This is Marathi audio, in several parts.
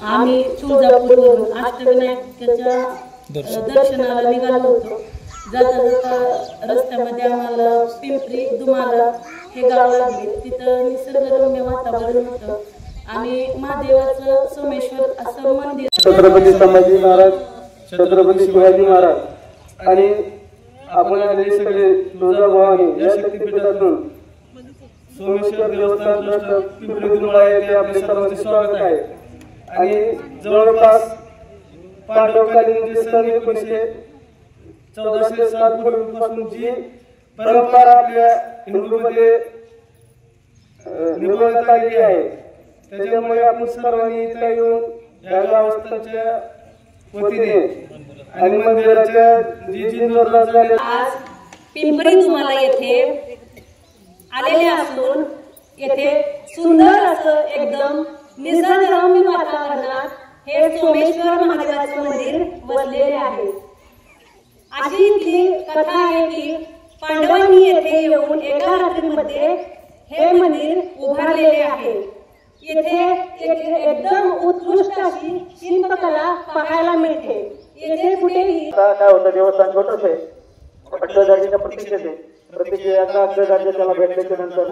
आम्ही तुळजापूरवरून अष्टविनायकाच्या दर्शनाला निघालो होतो। जाता जाता रस्त्यामध्ये आम्हाला पिंपरी दुमाला हे गाव लागले। तिथं निसर्गरम्य वातावरण होतं। आम्ही महादेवाचं सोमेश्वर असं मंदिर, छत्रपती संभाजी महाराज, छत्रपती शिवाजी महाराज आणि आपण आलेले सगळे तुळजाभवानी या शक्तीपीठातून सोमेश्वर देवस्थान ट्रस्ट पिंपरी दुमाळा येथे आपले सर्वांचे स्वागत आहे। आणि जवळपास पांडवकालीन जे सन 1407 पूर्वीपासून जी परंपरा आपल्या हिंदूमध्ये निर्माण आलेली आहे, त्याच्यामुळे आपण सर्वांनी इथे येऊन या गावस्थांच्या वतीने आणि मंदिराच्या जी जीर्णोद्धार झाले आज पिंपरी दुमाला येथे आलेले असून येथे सुंदर असं एकदम निसर्गरम्य वातावरणात हे सोमेश्वर महादेवाचे मंदिर वसलेले आहे। अशी इथली कथा आहे की पांडवांनी येथे येऊन एका रात्रीमध्ये हे मंदिर उभारलेले आहे। येथे एकदम उत्कृष्ट अशी शिल्पकला पाहायला मिळते। येथे कुठेही काय होतं, देवस्थान छोटंच आहे, अष्टदर्जाच्या प्रतीक्षेत प्रत्येकाचा अष्टदर्जा त्याला भेटल्याच्या नंतर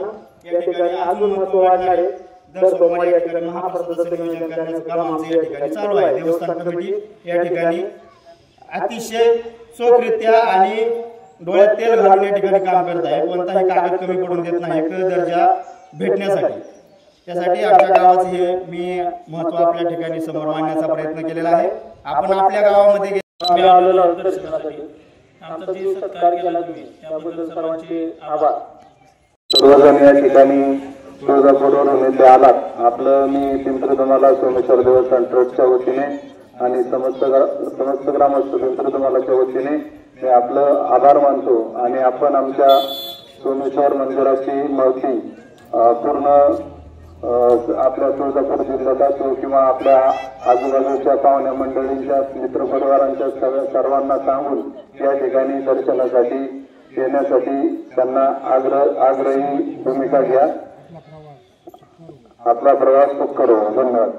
या ठिकाणी अजून महत्व वाढणार आहे। दर सोमवारी या ठिकाणी महाप्रसादाचं नियोजन करण्याचं काम आमच्या या ठिकाणी चालू आहे। देवस्थान कमिटी या ठिकाणी अतिशय चोखरित्या आणि डोळ्यात तेल घालून या ठिकाणी काम करत आहे। कोणताही कागद कमी पडून देत नाही एक दर्जा भेटण्यासाठी। त्यासाठी आमच्या गावाचं हे मी महत्व आपल्या ठिकाणी समोर मांडण्याचा प्रयत्न केलेला आहे। आपण आपल्या गावामध्ये आलेलो आहोत दर्शनासाठी। आमचा जी सत्कार केला तुम्ही त्याबद्दल सर्वांचे आभार। सर्वजण या ठिकाणी तुळजापूरवरून इथे आलात। आपलं मी पिंपरी दुमाला सोमेश्वर देवस्थान ट्रस्टच्या वतीने आणि समस्त ग्रामस्थ पिंपरी दुमालाच्या वतीने मी आपलं आभार मानतो। आणि आपण आमच्या सोमेश्वर मंदिराची माहिती पूर्ण आपल्या तुळजापूर जिल्ह्यात असो किंवा आपल्या आजूबाजूच्या पाहुण्या मंडळींच्या मित्रपरिवारांच्या सर्वांना सांगून या ठिकाणी दर्शनासाठी येण्यासाठी त्यांना आग्रही भूमिका घ्या। आपला प्रवास सुखकर हो। धन्यवाद।